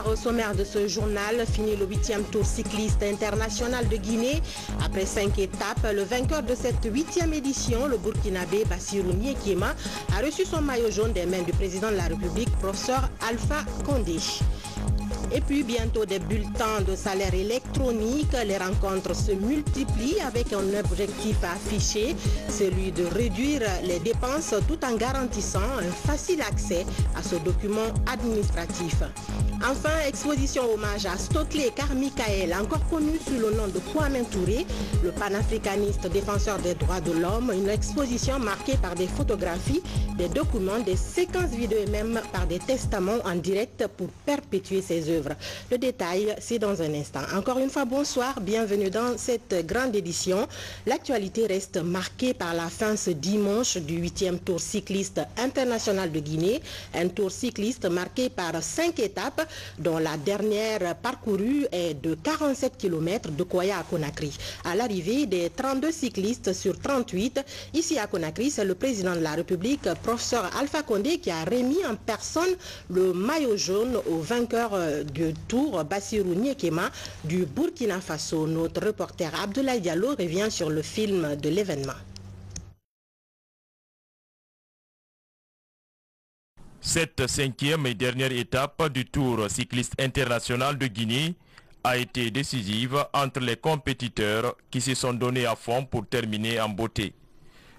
Au sommaire de ce journal, fini le 8e tour cycliste international de Guinée. Après 5 étapes, le vainqueur de cette 8e édition, le Burkinabé Bassirou Nyekema, a reçu son maillot jaune des mains du président de la République, professeur Alpha Condé. Et puis bientôt des bulletins de salaire électronique. Les rencontres se multiplient avec un objectif affiché, celui de réduire les dépenses tout en garantissant un facile accès à ce document administratif. Enfin, exposition hommage à Stokely Karmikaël, encore connu sous le nom de Kwame Touré, le panafricaniste défenseur des droits de l'homme. Une exposition marquée par des photographies, des documents, des séquences vidéo et même par des testaments en direct pour perpétuer ses œuvres. Le détail, c'est dans un instant. Encore une fois, bonsoir, bienvenue dans cette grande édition. L'actualité reste marquée par la fin ce dimanche du 8e tour cycliste international de Guinée. Un tour cycliste marqué par 5 étapes, dont la dernière parcourue est de 47 km de Koya à Conakry. À l'arrivée des 32 cyclistes sur 38, ici à Conakry, c'est le président de la République, professeur Alpha Condé, qui a remis en personne le maillot jaune au vainqueur du tour, Bassirou Nyekema, du Burkina Faso. Notre reporter Abdoulaye Diallo revient sur le film de l'événement. Cette 5e et dernière étape du Tour cycliste international de Guinée a été décisive entre les compétiteurs qui se sont donnés à fond pour terminer en beauté.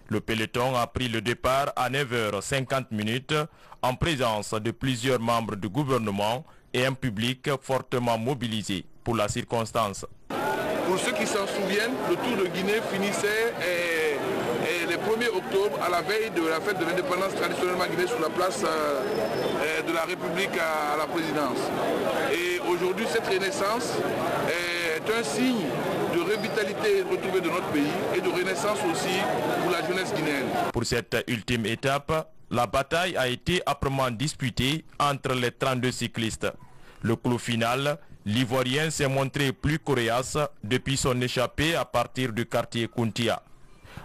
Le peloton a pris le départ à 9h50 en présence de plusieurs membres du gouvernement et un public fortement mobilisé pour la circonstance. Pour ceux qui s'en souviennent, le Tour de Guinée finissait le 1er octobre à la veille de la fête de l'indépendance traditionnellement guinéenne sur la place de la République à la présidence. Et aujourd'hui, cette renaissance est un signe de revitalité retrouvée de notre pays et de renaissance aussi pour la jeunesse guinéenne. Pour cette ultime étape, la bataille a été âprement disputée entre les 32 cyclistes. Le clou final, l'Ivoirien s'est montré plus coriace depuis son échappée à partir du quartier Kountia.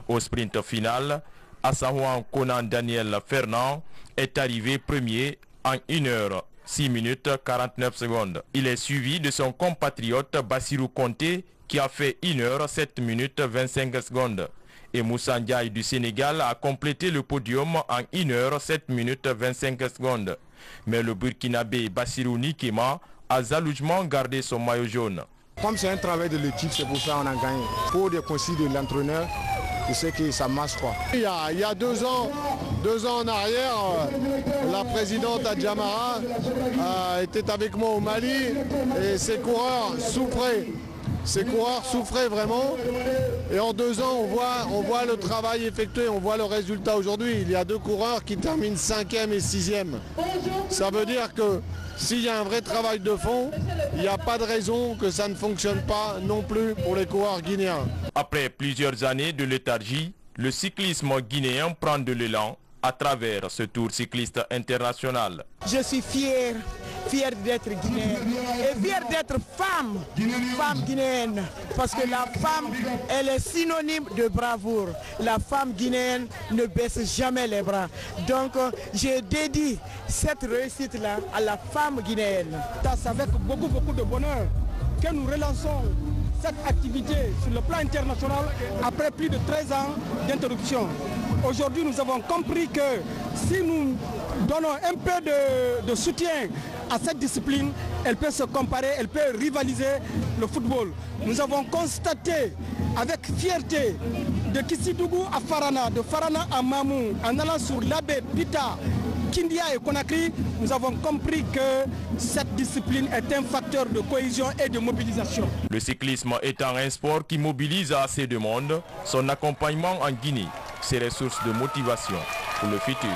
Au sprint final, Assahouan Konan Daniel Fernand est arrivé premier en 1h6 Il est suivi de son compatriote Bassirou Conté qui a fait 1h7 Et Moussa Ndiaye du Sénégal a complété le podium en 1h7 Mais le Burkinabé Bassirou Nyekema a jalousement gardé son maillot jaune. Comme c'est un travail de l'équipe, c'est pour ça qu'on a gagné. Pour des conseils de l'entraîneur, je sais que ça marche quoi. Il y a 2 ans en arrière, la présidente Adjamara était avec moi au Mali et ses coureurs souffraient. Ces coureurs souffraient vraiment et en 2 ans on voit le travail effectué, on voit le résultat aujourd'hui. Il y a 2 coureurs qui terminent 5e et 6e. Ça veut dire que s'il y a un vrai travail de fond, il n'y a pas de raison que ça ne fonctionne pas non plus pour les coureurs guinéens. Après plusieurs années de léthargie, le cyclisme guinéen prend de l'élan à travers ce tour cycliste international. Je suis fier d'être guinéenne et fier d'être femme guinéenne, parce que la femme, elle est synonyme de bravoure. La femme guinéenne ne baisse jamais les bras. Donc je dédie cette réussite-là à la femme guinéenne. C'est avec beaucoup de bonheur que nous relançons cette activité sur le plan international après plus de 13 ans d'interruption. Aujourd'hui, nous avons compris que si nous donnons un peu de soutien à cette discipline, elle peut se comparer, elle peut rivaliser le football. Nous avons constaté avec fierté de Kissidougou à Farana, de Farana à Mamou, en allant sur l'Abbé, Pita, Kindia et Conakry, nous avons compris que cette discipline est un facteur de cohésion et de mobilisation. Le cyclisme étant un sport qui mobilise assez de monde, son accompagnement en Guinée serait source de motivation pour le futur.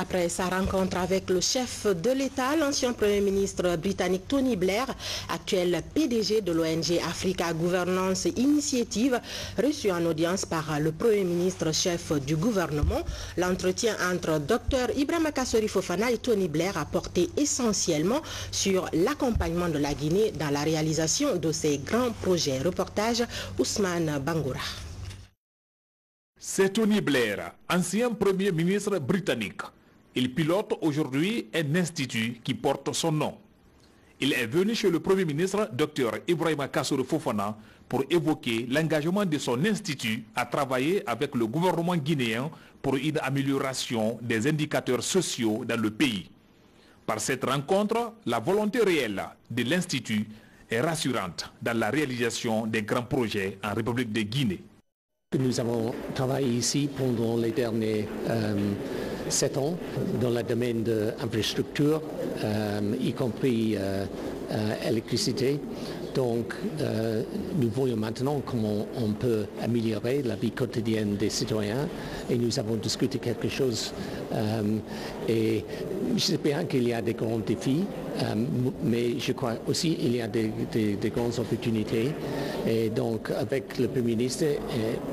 Après sa rencontre avec le chef de l'État, l'ancien Premier ministre britannique Tony Blair, actuel PDG de l'ONG Africa Governance Initiative, reçu en audience par le Premier ministre chef du gouvernement. L'entretien entre Dr Ibrahima Kassori Fofana et Tony Blair a porté essentiellement sur l'accompagnement de la Guinée dans la réalisation de ses grands projets. Reportage Ousmane Bangoura. C'est Tony Blair, ancien Premier ministre britannique. Il pilote aujourd'hui un institut qui porte son nom. Il est venu chez le Premier ministre Dr Ibrahima Kassori Fofana pour évoquer l'engagement de son institut à travailler avec le gouvernement guinéen pour une amélioration des indicateurs sociaux dans le pays. Par cette rencontre, la volonté réelle de l'institut est rassurante dans la réalisation des grands projets en République de Guinée. Nous avons travaillé ici pendant les derniers 7 ans dans le domaine de l'infrastructure, y compris électricité. Donc nous voyons maintenant comment on peut améliorer la vie quotidienne des citoyens et nous avons discuté quelque chose. Et je sais bien qu'il y a des grands défis, mais je crois aussi qu'il y a des grandes opportunités. Et donc avec le Premier ministre et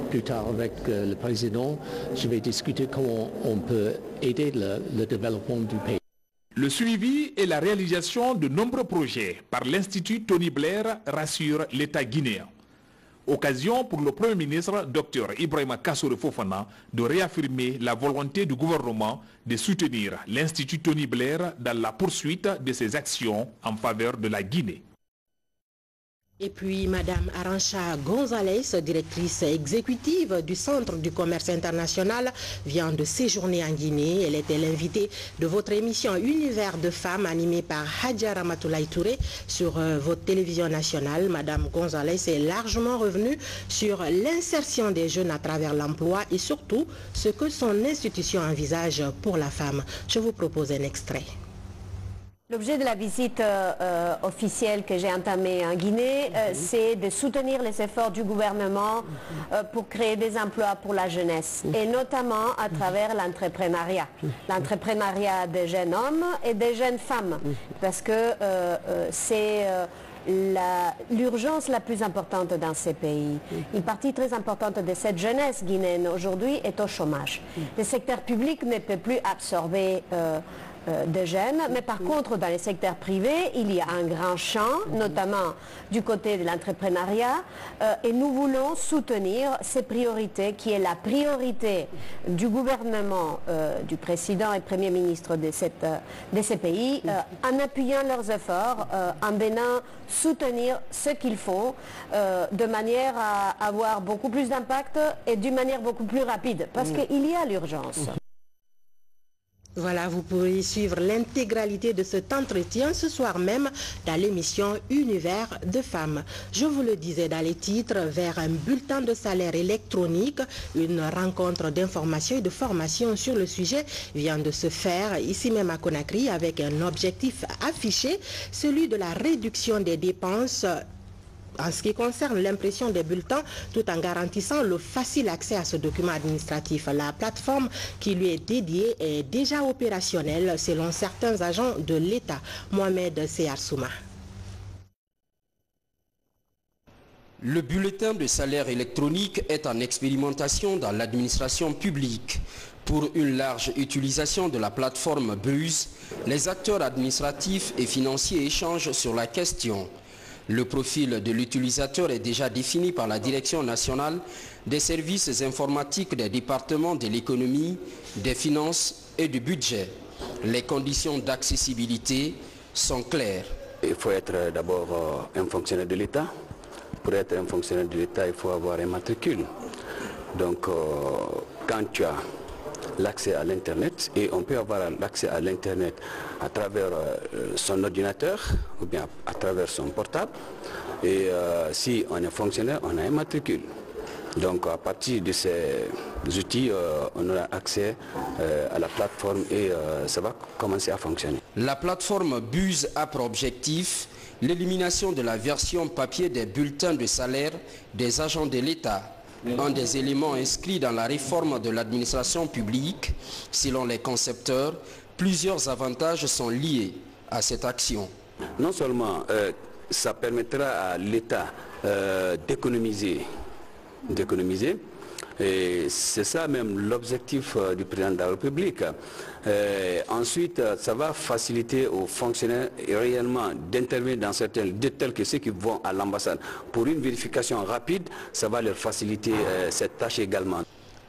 plus tard avec le Président, je vais discuter comment on peut aider le développement du pays. Le suivi et la réalisation de nombreux projets par l'Institut Tony Blair rassure l'État guinéen. Occasion pour le Premier ministre Dr Ibrahima Kassori Fofana de réaffirmer la volonté du gouvernement de soutenir l'Institut Tony Blair dans la poursuite de ses actions en faveur de la Guinée. Et puis, Madame Arantxa Gonzalez, directrice exécutive du Centre du commerce international, vient de séjourner en Guinée. Elle était l'invitée de votre émission Univers de femmes animée par Hadja Ramatoulaye Touré sur votre télévision nationale. Madame Gonzalez est largement revenue sur l'insertion des jeunes à travers l'emploi et surtout ce que son institution envisage pour la femme. Je vous propose un extrait. L'objet de la visite officielle que j'ai entamée en Guinée, c'est de soutenir les efforts du gouvernement pour créer des emplois pour la jeunesse, et notamment à travers l'entrepreneuriat. L'entrepreneuriat des jeunes hommes et des jeunes femmes, parce que c'est l'urgence la plus importante dans ces pays. Une partie très importante de cette jeunesse guinéenne aujourd'hui est au chômage. Le secteur public ne peut plus absorber de jeunes, mais par contre dans les secteurs privés il y a un grand champ, notamment du côté de l'entrepreneuriat, et nous voulons soutenir ces priorités qui est la priorité du gouvernement, du président et premier ministre de ces pays, en appuyant leurs efforts, en venant soutenir ce qu'ils font de manière à avoir beaucoup plus d'impact et d'une manière beaucoup plus rapide, parce qu'il y a l'urgence. Voilà, vous pouvez suivre l'intégralité de cet entretien ce soir même dans l'émission Univers de femmes. Je vous le disais dans les titres, vers un bulletin de salaire électronique, une rencontre d'information et de formation sur le sujet vient de se faire ici même à Conakry avec un objectif affiché, celui de la réduction des dépenses en ce qui concerne l'impression des bulletins, tout en garantissant le facile accès à ce document administratif. La plateforme qui lui est dédiée est déjà opérationnelle selon certains agents de l'État. Mohamed Seyarsouma. Le bulletin de salaire électronique est en expérimentation dans l'administration publique. Pour une large utilisation de la plateforme BUZ, les acteurs administratifs et financiers échangent sur la question. Le profil de l'utilisateur est déjà défini par la Direction nationale des services informatiques des départements de l'économie, des finances et du budget. Les conditions d'accessibilité sont claires. Il faut être d'abord un fonctionnaire de l'État. Pour être un fonctionnaire de l'État, il faut avoir un matricule. Donc, quand tu as l'accès à l'Internet, et on peut avoir l'accès à l'Internet à travers son ordinateur ou bien à travers son portable, et si on est fonctionnaire, on a un matricule. Donc à partir de ces outils, on aura accès à la plateforme et ça va commencer à fonctionner. La plateforme BUZ a pour objectif l'élimination de la version papier des bulletins de salaire des agents de l'État. un des éléments inscrits dans la réforme de l'administration publique. Selon les concepteurs, plusieurs avantages sont liés à cette action. Non seulement ça permettra à l'État d'économiser, et c'est ça même l'objectif du président de la République. Ensuite, ça va faciliter aux fonctionnaires réellement d'intervenir dans certains tels que ceux qui vont à l'ambassade. Pour une vérification rapide, ça va leur faciliter cette tâche également.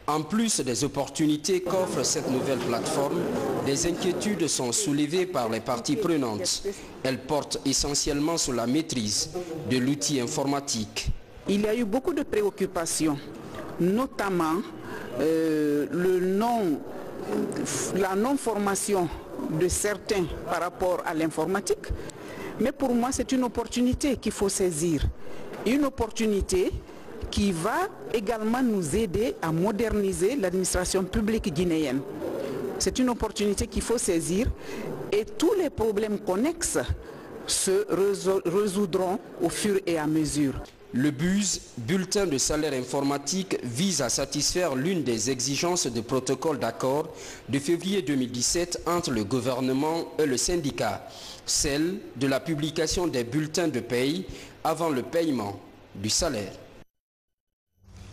En plus des opportunités qu'offre cette nouvelle plateforme, des inquiétudes sont soulevées par les parties prenantes. Elles portent essentiellement sur la maîtrise de l'outil informatique. Il y a eu beaucoup de préoccupations, notamment la non-formation de certains par rapport à l'informatique. Mais pour moi, c'est une opportunité qu'il faut saisir. Une opportunité qui va également nous aider à moderniser l'administration publique guinéenne. C'est une opportunité qu'il faut saisir et tous les problèmes connexes se résoudront au fur et à mesure. Le BUS, bulletin de salaire informatique, vise à satisfaire l'une des exigences du protocole d'accord de février 2017 entre le gouvernement et le syndicat, celle de la publication des bulletins de paye avant le paiement du salaire.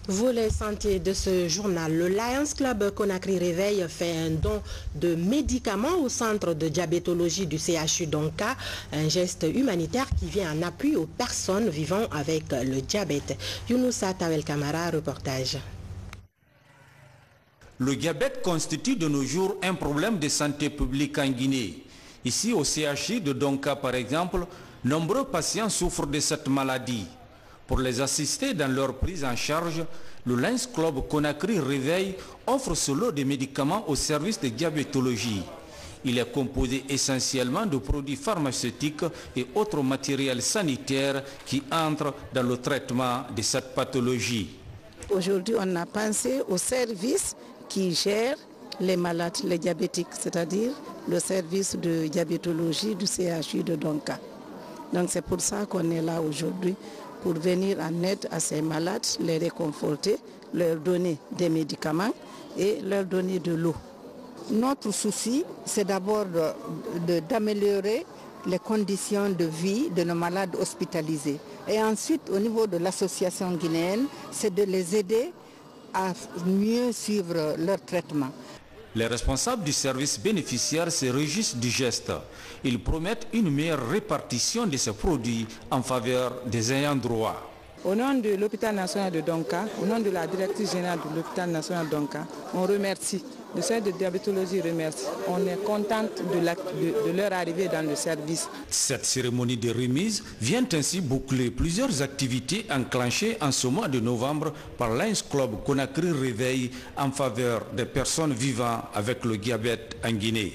Volet santé de ce journal, le Lions Club Conakry Réveil fait un don de médicaments au centre de diabétologie du CHU Donka, un geste humanitaire qui vient en appui aux personnes vivant avec le diabète. Younoussa Tawel Kamara, reportage. Le diabète constitue de nos jours un problème de santé publique en Guinée. Ici au CHU de Donka par exemple, nombreux patients souffrent de cette maladie. Pour les assister dans leur prise en charge, le Lions Club Conakry Réveil offre ce lot de médicaments au service de diabétologie. Il est composé essentiellement de produits pharmaceutiques et autres matériels sanitaires qui entrent dans le traitement de cette pathologie. Aujourd'hui, on a pensé au service qui gère les malades, les diabétiques, c'est-à-dire le service de diabétologie du CHU de Donka. Donc c'est pour ça qu'on est là aujourd'hui, pour venir en aide à ces malades, les réconforter, leur donner des médicaments et leur donner de l'eau. Notre souci, c'est d'abord d'améliorer les conditions de vie de nos malades hospitalisés. Et ensuite, au niveau de l'association guinéenne, c'est de les aider à mieux suivre leur traitement. Les responsables du service bénéficiaire se réjouissent du geste. Ils promettent une meilleure répartition de ces produits en faveur des ayants droit. Au nom de l'hôpital national de Donka, au nom de la directrice générale de l'hôpital national de Donka, on remercie. Le service de diabétologie remercie. On est contente de leur arrivée dans le service. Cette cérémonie de remise vient ainsi boucler plusieurs activités enclenchées en ce mois de novembre par Lions Club Conakry Réveil en faveur des personnes vivant avec le diabète en Guinée.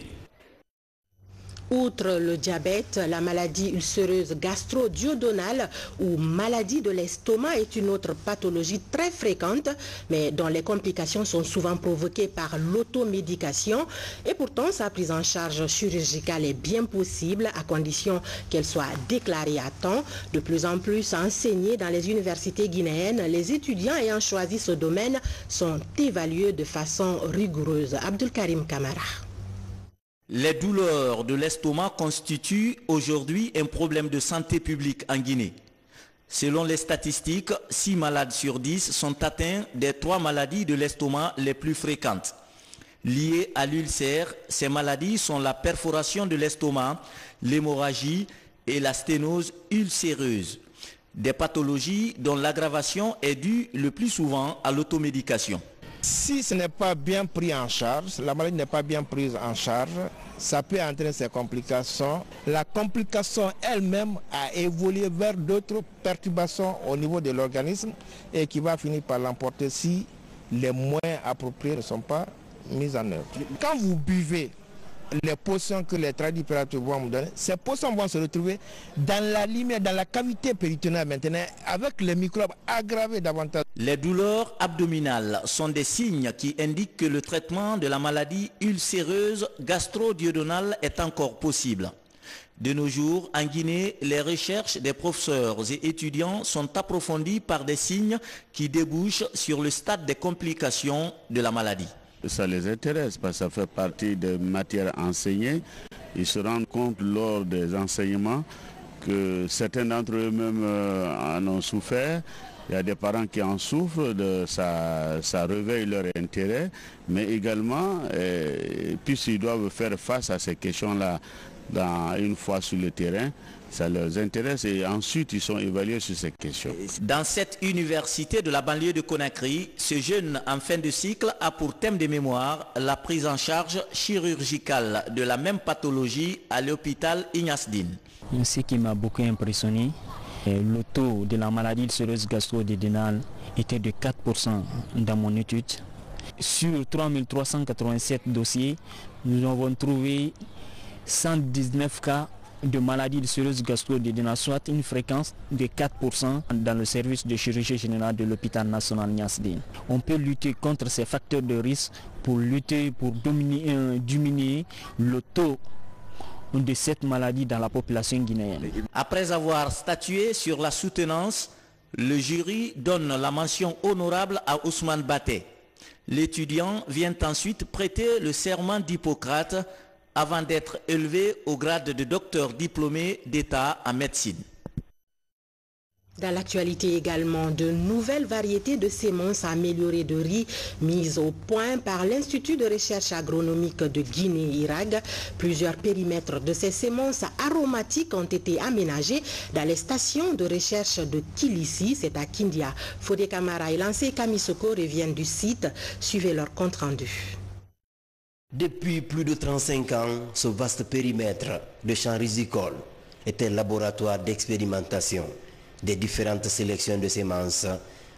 Outre le diabète, la maladie ulcéreuse gastro-duodénale ou maladie de l'estomac est une autre pathologie très fréquente, mais dont les complications sont souvent provoquées par l'automédication. Et pourtant, sa prise en charge chirurgicale est bien possible à condition qu'elle soit déclarée à temps. De plus en plus enseignée dans les universités guinéennes, les étudiants ayant choisi ce domaine sont évalués de façon rigoureuse. Abdul Karim Kamara. Les douleurs de l'estomac constituent aujourd'hui un problème de santé publique en Guinée. Selon les statistiques, 6 malades sur 10 sont atteints des 3 maladies de l'estomac les plus fréquentes. Liées à l'ulcère, ces maladies sont la perforation de l'estomac, l'hémorragie et la sténose ulcéreuse. Des pathologies dont l'aggravation est due le plus souvent à l'automédication. Si ce n'est pas bien pris en charge, la maladie n'est pas bien prise en charge, ça peut entraîner ces complications. La complication elle-même a évolué vers d'autres perturbations au niveau de l'organisme et qui va finir par l'emporter si les moyens appropriés ne sont pas mis en œuvre. Quand vous buvez les potions que les tradiprateurs vont vous donner, ces potions vont se retrouver dans la lumière, dans la cavité péritonéale maintenant, avec les microbes aggravés davantage. Les douleurs abdominales sont des signes qui indiquent que le traitement de la maladie ulcéreuse gastro-duodénale est encore possible. De nos jours, en Guinée, les recherches des professeurs et étudiants sont approfondies par des signes qui débouchent sur le stade des complications de la maladie. Ça les intéresse parce que ça fait partie des matières enseignées. Ils se rendent compte lors des enseignements que certains d'entre eux-mêmes en ont souffert. Il y a des parents qui en souffrent, ça réveille leur intérêt, mais également, puisqu'ils doivent faire face à ces questions-là une fois sur le terrain, ça leur intéresse et ensuite ils sont évalués sur ces questions. Dans cette université de la banlieue de Conakry, ce jeune en fin de cycle a pour thème de mémoire la prise en charge chirurgicale de la même pathologie à l'hôpital Ignace Dine. Ce qui m'a beaucoup impressionné, le taux de la maladie ulcéreuse gastro-duodénale était de 4% dans mon étude. Sur 3387 dossiers, nous avons trouvé 119 cas de maladie ulcéreuse gastro-duodénale, soit une fréquence de 4% dans le service de chirurgie générale de l'hôpital national Ignace Dine. On peut lutter contre ces facteurs de risque pour diminuer le taux de cette maladie dans la population guinéenne. Après avoir statué sur la soutenance, le jury donne la mention honorable à Ousmane Baté. L'étudiant vient ensuite prêter le serment d'Hippocrate avant d'être élevé au grade de docteur diplômé d'État en médecine. Dans l'actualité également, de nouvelles variétés de semences améliorées de riz mises au point par l'Institut de recherche agronomique de Guinée, IRAG. Plusieurs périmètres de ces semences aromatiques ont été aménagés dans les stations de recherche de Kilissi, c'est à Kindia. Fodé Camara et Lancé Kamisoko reviennent du site. Suivez leur compte-rendu. Depuis plus de 35 ans, ce vaste périmètre de champs rizicoles est un laboratoire d'expérimentation des différentes sélections de semences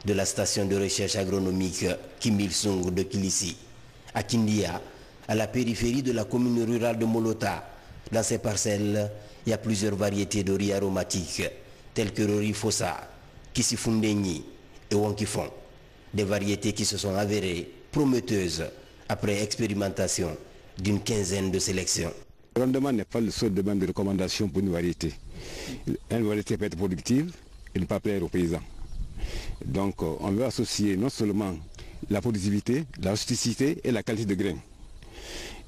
de la station de recherche agronomique Kim Il-sung de Kilissi. À Kindia, à la périphérie de la commune rurale de Molota, dans ces parcelles, il y a plusieurs variétés de riz aromatiques, telles que le riz Fossa, Kissifundeni et Wonkifon. Des variétés qui se sont avérées prometteuses après expérimentation d'une quinzaine de sélections. Le rendement n'est pas le seul domaine de recommandation pour une variété. Une variété peut être productive et ne pas plaire aux paysans. Donc on veut associer non seulement la productivité, la rusticité et la qualité de grains.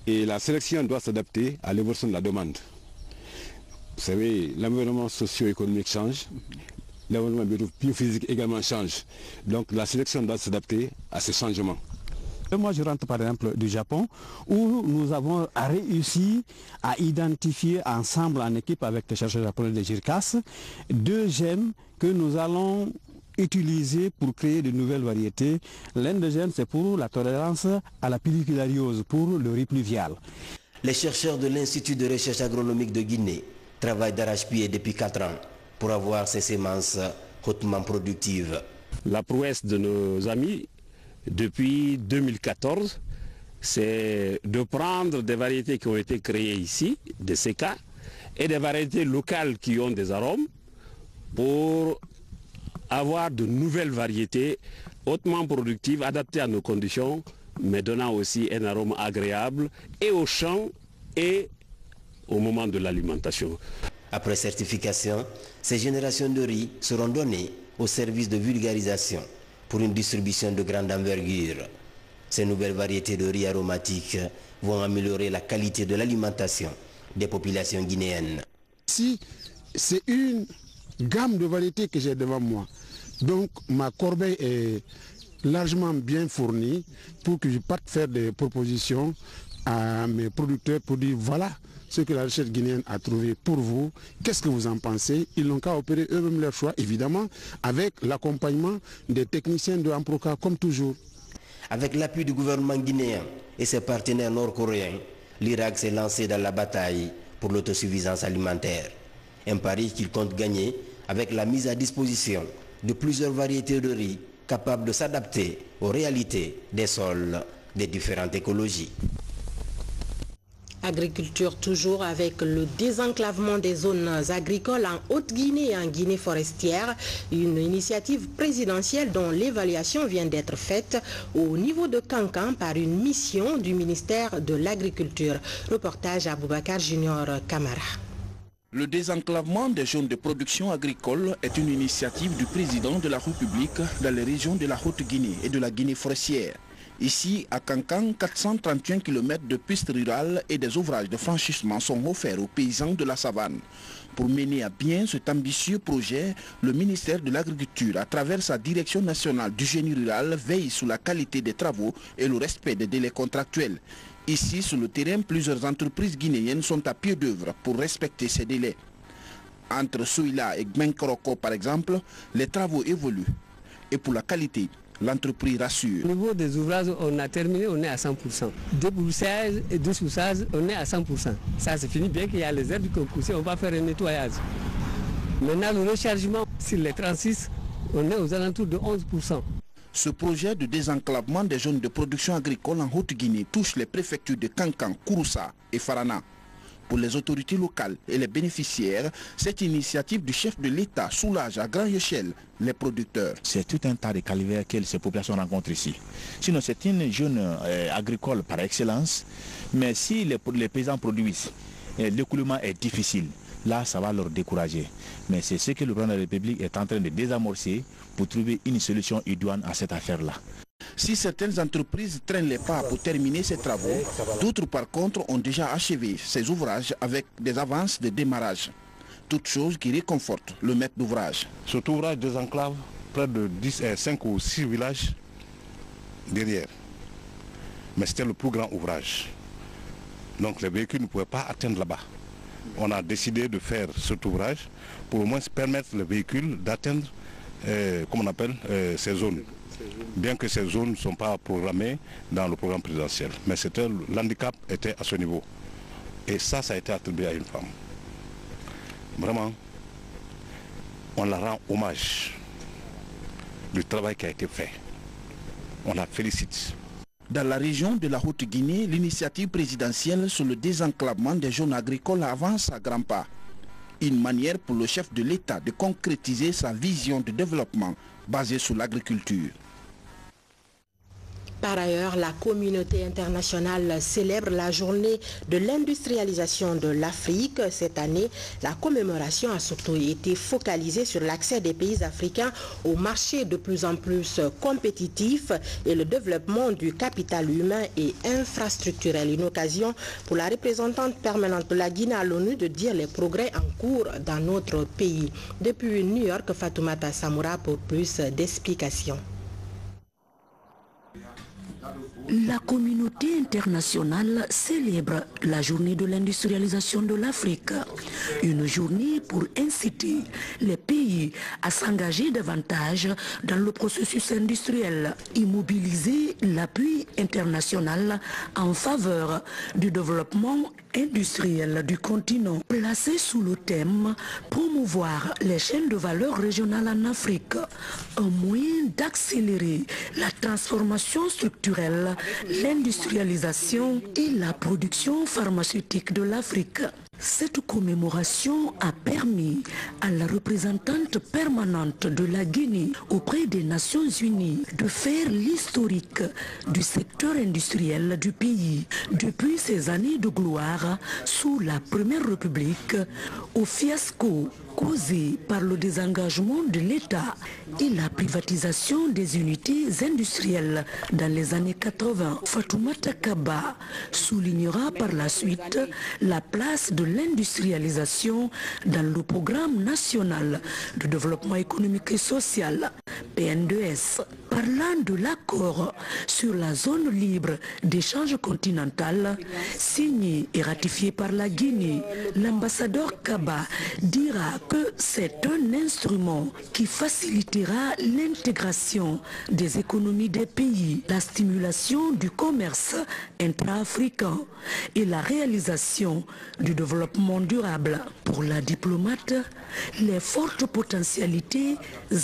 Et la sélection doit s'adapter à l'évolution de la demande. Vous savez, l'environnement socio-économique change, l'environnement biophysique également change. Donc la sélection doit s'adapter à ces changements. Moi, je rentre par exemple du Japon où nous avons réussi à identifier ensemble en équipe avec les chercheurs japonais de GIRCAS 2 gènes que nous allons utiliser pour créer de nouvelles variétés. L'un des gènes, c'est pour la tolérance à la pelliculariose, pour le riz pluvial. Les chercheurs de l'Institut de recherche agronomique de Guinée travaillent d'arrache-pied depuis 4 ans pour avoir ces semences hautement productives. La prouesse de nos amis depuis 2014, c'est de prendre des variétés qui ont été créées ici, des CK, et des variétés locales qui ont des arômes, pour avoir de nouvelles variétés hautement productives, adaptées à nos conditions, mais donnant aussi un arôme agréable et au champ et au moment de l'alimentation. Après certification, ces générations de riz seront données au service de vulgarisation pour une distribution de grande envergure. Ces nouvelles variétés de riz aromatiques vont améliorer la qualité de l'alimentation des populations guinéennes. Si c'est une gamme de variétés que j'ai devant moi, donc ma corbeille est largement bien fournie pour que je parte faire des propositions à mes producteurs pour dire voilà ce que la recherche guinéenne a trouvé pour vous, qu'est-ce que vous en pensez? Ils n'ont qu'à opérer eux-mêmes leur choix, évidemment, avec l'accompagnement des techniciens de Amproca, comme toujours. Avec l'appui du gouvernement guinéen et ses partenaires nord-coréens, l'Irak s'est lancé dans la bataille pour l'autosuffisance alimentaire. Un pari qu'il compte gagner avec la mise à disposition de plusieurs variétés de riz capables de s'adapter aux réalités des sols des différentes écologies. Agriculture toujours avec le désenclavement des zones agricoles en Haute-Guinée et en Guinée forestière. Une initiative présidentielle dont l'évaluation vient d'être faite au niveau de Kankan par une mission du ministère de l'Agriculture. Reportage à Boubacar Junior Camara. Le désenclavement des zones de production agricole est une initiative du président de la République dans les régions de la Haute-Guinée et de la Guinée forestière. Ici, à Kankan, 431 km de pistes rurales et des ouvrages de franchissement sont offerts aux paysans de la savane. Pour mener à bien cet ambitieux projet, le ministère de l'Agriculture, à travers sa direction nationale du génie rural, veille sur la qualité des travaux et le respect des délais contractuels. Ici, sur le terrain, plusieurs entreprises guinéennes sont à pied d'œuvre pour respecter ces délais. Entre Souila et Gmenkoroko, par exemple, les travaux évoluent. Et pour la qualité, l'entreprise rassure. Au niveau des ouvrages, on a terminé, on est à 100%. Débroussage et dessoussage, on est à 100%. Ça c'est fini, bien qu'il y a les herbes qui ont poussé, on va faire un nettoyage. Maintenant, le rechargement sur les 36, on est aux alentours de 11%. Ce projet de désenclavement des zones de production agricole en Haute-Guinée touche les préfectures de Kankan, Kouroussa et Farana. Pour les autorités locales et les bénéficiaires, cette initiative du chef de l'État soulage à grande échelle les producteurs. C'est tout un tas de calvaires que ces populations rencontrent ici. Sinon, c'est une zone agricole par excellence, mais si les paysans produisent, l'écoulement est difficile. Là, ça va leur décourager. Mais c'est ce que le président de la République est en train de désamorcer pour trouver une solution idoine à cette affaire-là. Si certaines entreprises traînent les pas pour terminer ces travaux, d'autres par contre ont déjà achevé ces ouvrages avec des avances de démarrage. Toute chose qui réconforte le maître d'ouvrage. Cet ouvrage désenclave près de 5 ou 6 villages derrière. Mais c'était le plus grand ouvrage. Donc les véhicules ne pouvaient pas atteindre là-bas. On a décidé de faire cet ouvrage pour au moins permettre les véhicules d'atteindre, comme on appelle, ces zones. Bien que ces zones ne sont pas programmées dans le programme présidentiel. Mais l'handicap était à ce niveau. Et ça a été attribué à une femme. Vraiment, on la rend hommage du travail qui a été fait. On la félicite. Dans la région de la Haute-Guinée, l'initiative présidentielle sur le désenclavement des zones agricoles avance à grands pas. Une manière pour le chef de l'État de concrétiser sa vision de développement basée sur l'agriculture. Par ailleurs, la communauté internationale célèbre la journée de l'industrialisation de l'Afrique. Cette année, la commémoration a surtout été focalisée sur l'accès des pays africains au marché de plus en plus compétitif et le développement du capital humain et infrastructurel. Une occasion pour la représentante permanente de la Guinée à l'ONU de dire les progrès en cours dans notre pays. Depuis New York, Fatoumata Samoura pour plus d'explications. La communauté internationale célèbre la journée de l'industrialisation de l'Afrique. Une journée pour inciter les pays à s'engager davantage dans le processus industriel et mobiliser l'appui international en faveur du développement industriel du continent. Placé sous le thème « Promouvoir les chaînes de valeur régionales en Afrique », un moyen d'accélérer la transformation structurelle, l'industrialisation et la production pharmaceutique de l'Afrique. Cette commémoration a permis à la représentante permanente de la Guinée auprès des Nations Unies de faire l'historique du secteur industriel du pays depuis ses années de gloire sous la Première République au fiasco causé par le désengagement de l'État et la privatisation des unités industrielles dans les années 80. Fatoumata Kaba soulignera par la suite la place de l'industrialisation dans le programme national de développement économique et social, PN2S. Parlant de l'accord sur la zone libre d'échange continental signé et ratifié par la Guinée, l'ambassadeur Kaba dira que c'est un instrument qui facilitera l'intégration des économies des pays, la stimulation du commerce intra-africain et la réalisation du développement durable. Pour la diplomate, les fortes potentialités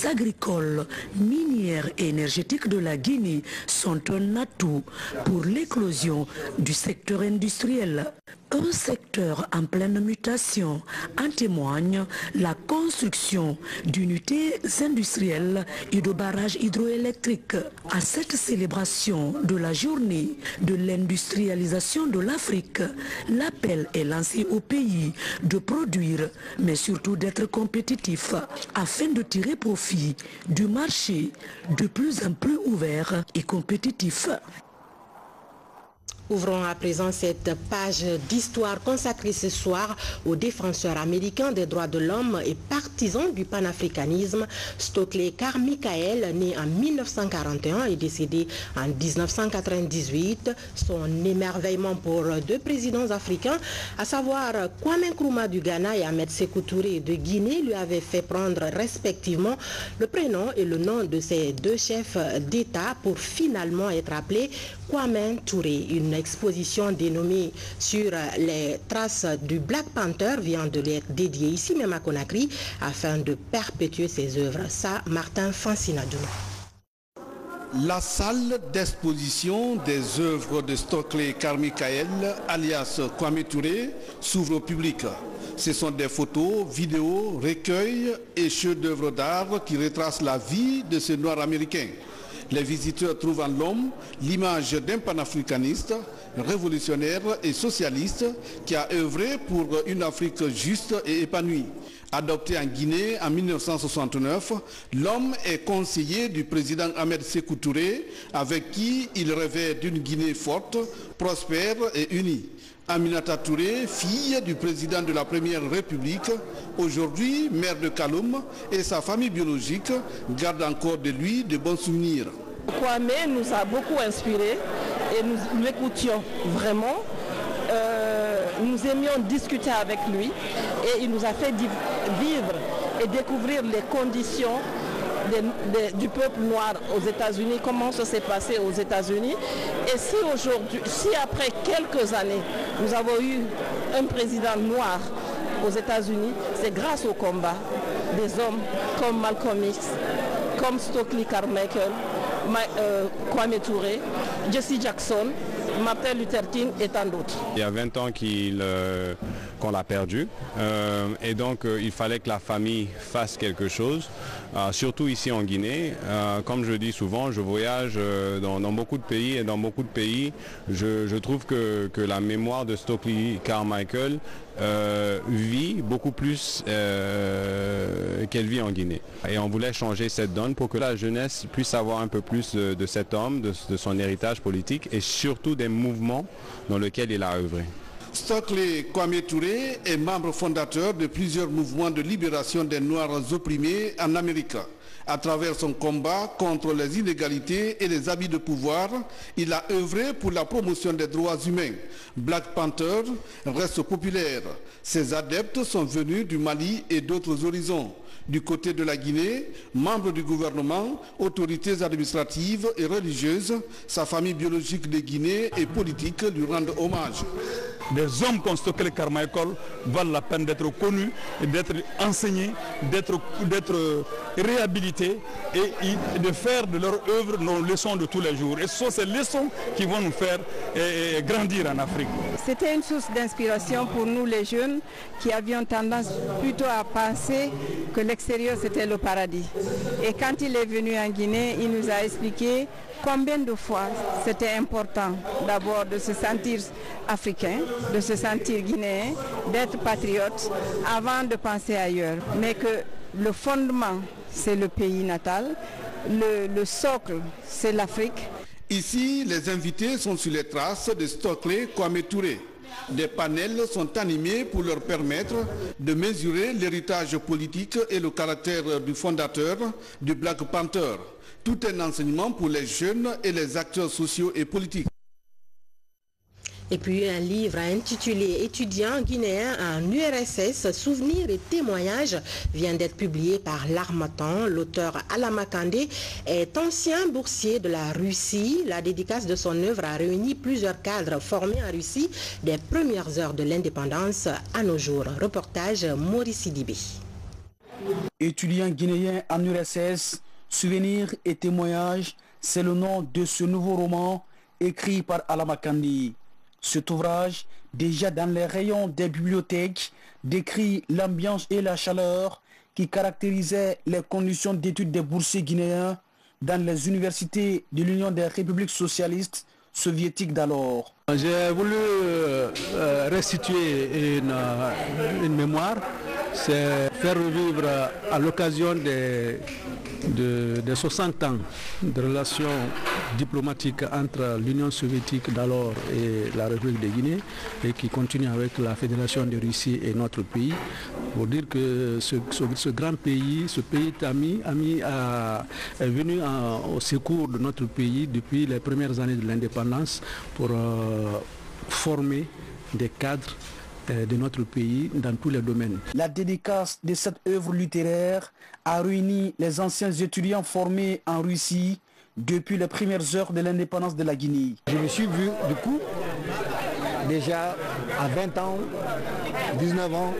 agricoles, minières et énergétiques de la Guinée sont un atout pour l'éclosion du secteur industriel. Un secteur en pleine mutation, en témoigne la construction d'unités industrielles et de barrages hydroélectriques. À cette célébration de la journée de l'industrialisation de l'Afrique, l'appel est lancé au pays de produire, mais surtout d'être compétitif, afin de tirer profit du marché de plus en plus ouvert et compétitif. Ouvrons à présent cette page d'histoire consacrée ce soir au défenseur américain des droits de l'homme et partisan du panafricanisme, Stokely Carmichael, né en 1941 et décédé en 1998. Son émerveillement pour deux présidents africains, à savoir Kwame Nkrumah du Ghana et Ahmed Sékou Touré de Guinée, lui avait fait prendre respectivement le prénom et le nom de ces deux chefs d'État pour finalement être appelé Kwame Touré. Une exposition dénommée sur les traces du Black Panther vient de l'être dédiée ici même à Conakry afin de perpétuer ses œuvres. Ça, Martin Fancinadou. La salle d'exposition des œuvres de Stokely Carmichael, alias Kwame Touré, s'ouvre au public. Ce sont des photos, vidéos, recueils et chefs-d'œuvre d'art qui retracent la vie de ce noir américain. Les visiteurs trouvent en l'homme l'image d'un panafricaniste, révolutionnaire et socialiste qui a œuvré pour une Afrique juste et épanouie. Adopté en Guinée en 1969, l'homme est conseiller du président Ahmed Sékou Touré, avec qui il rêvait d'une Guinée forte, prospère et unie. Aminata Touré, fille du président de la Première République, aujourd'hui maire de Kaloum, et sa famille biologique gardent encore de lui de bons souvenirs. Kwame nous a beaucoup inspirés et nous l'écoutions vraiment. Nous aimions discuter avec lui et il nous a fait vivre et découvrir les conditions du peuple noir aux États-Unis, comment ça s'est passé aux États-Unis. Et si aujourd'hui, si après quelques années, nous avons eu un président noir aux États-Unis, c'est grâce au combat des hommes comme Malcolm X, comme Stokely Carmichael, Kwame Touré, Jesse Jackson, Martin Luther King et tant d'autres. Il y a 20 ans qu'on l'a perdu et donc il fallait que la famille fasse quelque chose, surtout ici en Guinée. Comme je dis souvent, je voyage dans beaucoup de pays et dans beaucoup de pays, je trouve que la mémoire de Stokely Carmichael vit beaucoup plus qu'elle vit en Guinée. Et on voulait changer cette donne pour que la jeunesse puisse avoir un peu plus de cet homme, de son héritage politique et surtout des mouvements dans lesquels il a œuvré. Stokely Kwame Touré est membre fondateur de plusieurs mouvements de libération des Noirs opprimés en Amérique. À travers son combat contre les inégalités et les abus de pouvoir, il a œuvré pour la promotion des droits humains. Black Panther reste populaire. Ses adeptes sont venus du Mali et d'autres horizons. Du côté de la Guinée, membre du gouvernement, autorités administratives et religieuses, sa famille biologique de Guinée et politique lui rendent hommage. Des hommes comme Stokely Carmichael valent la peine d'être connus, d'être enseignés, d'être réhabilités et de faire de leur œuvre nos leçons de tous les jours. Et ce sont ces leçons qui vont nous faire grandir en Afrique. C'était une source d'inspiration pour nous les jeunes qui avions tendance plutôt à penser que l'extérieur c'était le paradis. Et quand il est venu en Guinée, il nous a expliqué combien de fois c'était important d'abord de se sentir africain, de se sentir guinéen, d'être patriote avant de penser ailleurs. Mais que le fondement, c'est le pays natal, le socle, c'est l'Afrique. Ici, les invités sont sur les traces de Stokely Kwame Touré. Des panels sont animés pour leur permettre de mesurer l'héritage politique et le caractère du fondateur du Black Panther. Tout un enseignement pour les jeunes et les acteurs sociaux et politiques. Et puis un livre intitulé « Étudiants guinéens en URSS, souvenirs et témoignages » vient d'être publié par l'Harmattan. L'auteur Alama Kandé est ancien boursier de la Russie. La dédicace de son œuvre a réuni plusieurs cadres formés en Russie des premières heures de l'indépendance à nos jours. Reportage Maurice Sidibé. Étudiants guinéens en URSS, souvenirs et témoignages, c'est le nom de ce nouveau roman écrit par Alama Kandé. Cet ouvrage, Déjà dans les rayons des bibliothèques, décrit l'ambiance et la chaleur qui caractérisaient les conditions d'études des boursiers guinéens dans les universités de l'Union des républiques socialistes soviétiques d'alors. J'ai voulu restituer une mémoire, c'est faire revivre à l'occasion des 60 ans de relations diplomatiques entre l'Union soviétique d'alors et la République de Guinée, et qui continue avec la Fédération de Russie et notre pays, pour dire que ce grand pays, ce pays ami est venu au secours de notre pays depuis les premières années de l'indépendance pour former des cadres de notre pays dans tous les domaines. La dédicace de cette œuvre littéraire a réuni les anciens étudiants formés en Russie depuis les premières heures de l'indépendance de la Guinée. Je me suis vu du coup déjà à 20 ans, 19 ans,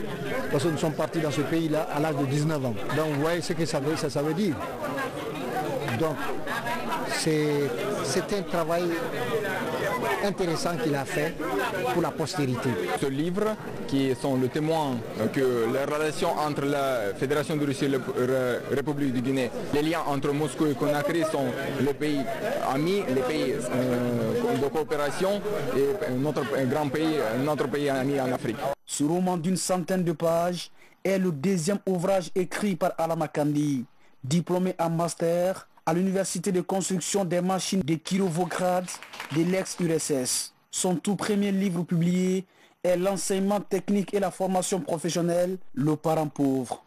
parce que nous sommes partis dans ce pays-là à l'âge de 19 ans. Donc vous voyez ce que ça veut dire. Donc c'est un travail intéressant qu'il a fait pour la postérité. Ce livre, qui sont le témoin que les relations entre la Fédération de Russie et la République de Guinée, les liens entre Moscou et Conakry sont les pays amis, les pays de coopération et notre pays ami en Afrique. Ce roman d'une centaine de pages est le deuxième ouvrage écrit par Alama Kandi, diplômé en master à l'Université de construction des machines de Kirovograd de l'ex-URSS. Son tout premier livre publié est l'enseignement technique et la formation professionnelle, le parent pauvre.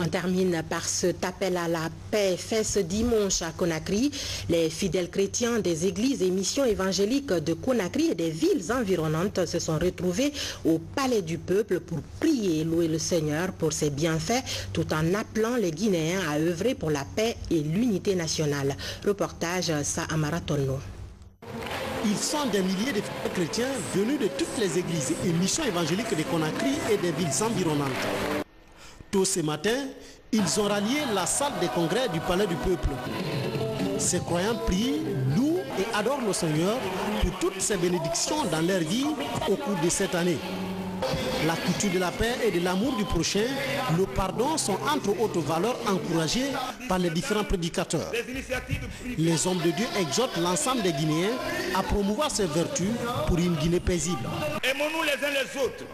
On termine par cet appel à la paix fait ce dimanche à Conakry. Les fidèles chrétiens des églises et missions évangéliques de Conakry et des villes environnantes se sont retrouvés au Palais du Peuple pour prier et louer le Seigneur pour ses bienfaits, tout en appelant les Guinéens à œuvrer pour la paix et l'unité nationale. Reportage Sa Amaratono. Ils sont des milliers de fidèles chrétiens venus de toutes les églises et missions évangéliques de Conakry et des villes environnantes. Tôt ce matin, ils ont rallié la salle des congrès du Palais du Peuple. Ces croyants prient, louent et adorent le Seigneur pour toutes ses bénédictions dans leur vie au cours de cette année. La culture de la paix et de l'amour du prochain, le pardon sont entre autres valeurs encouragées par les différents prédicateurs. Les hommes de Dieu exhortent l'ensemble des Guinéens à promouvoir ces vertus pour une Guinée paisible. Aimons-nous les uns les autres.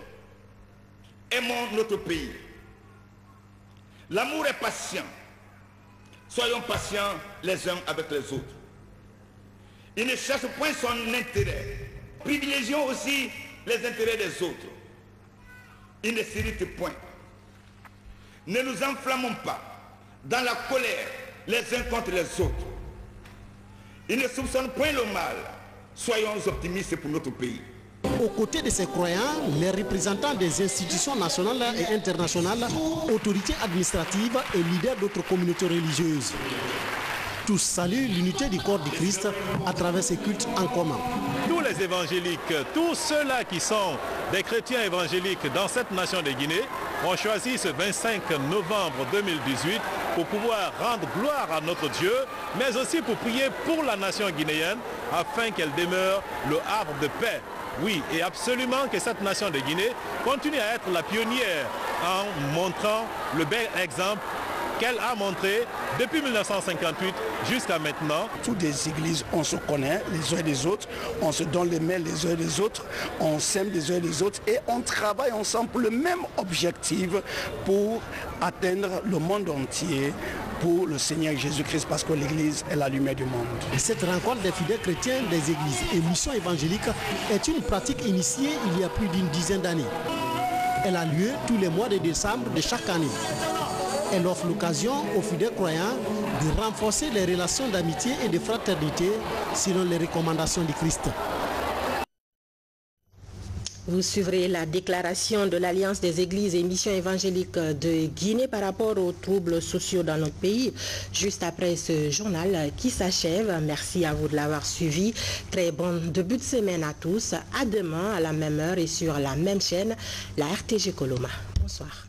Aimons notre pays. L'amour est patient. Soyons patients les uns avec les autres. Il ne cherche point son intérêt. Privilégions aussi les intérêts des autres. Il ne s'irrite point. Ne nous enflammons pas dans la colère les uns contre les autres. Il ne soupçonne point le mal. Soyons optimistes pour notre pays. Aux côtés de ces croyants, les représentants des institutions nationales et internationales, autorités administratives et leaders d'autres communautés religieuses. Tous saluent l'unité du corps du Christ à travers ces cultes en commun. Tous les évangéliques, tous ceux-là qui sont des chrétiens évangéliques dans cette nation de Guinée ont choisi ce 25 novembre 2018 pour pouvoir rendre gloire à notre Dieu, mais aussi pour prier pour la nation guinéenne afin qu'elle demeure le havre de paix. Oui, et absolument que cette nation de Guinée continue à être la pionnière en montrant le bel exemple qu'elle a montré depuis 1958 jusqu'à maintenant. Toutes les églises, on se connaît les uns les autres, on se donne les mains les uns les autres, on s'aime les uns les autres et on travaille ensemble pour le même objectif pour atteindre le monde entier pour le Seigneur Jésus-Christ, parce que l'Église est la lumière du monde. Cette rencontre des fidèles chrétiens des églises et missions évangéliques est une pratique initiée il y a plus d'une dizaine d'années. Elle a lieu tous les mois de décembre de chaque année. Elle offre l'occasion aux fidèles croyants de renforcer les relations d'amitié et de fraternité selon les recommandations du Christ. Vous suivrez la déclaration de l'Alliance des églises et missions évangéliques de Guinée par rapport aux troubles sociaux dans notre pays, juste après ce journal qui s'achève. Merci à vous de l'avoir suivi. Très bon début de semaine à tous. À demain à la même heure et sur la même chaîne, la RTG Coloma. Bonsoir.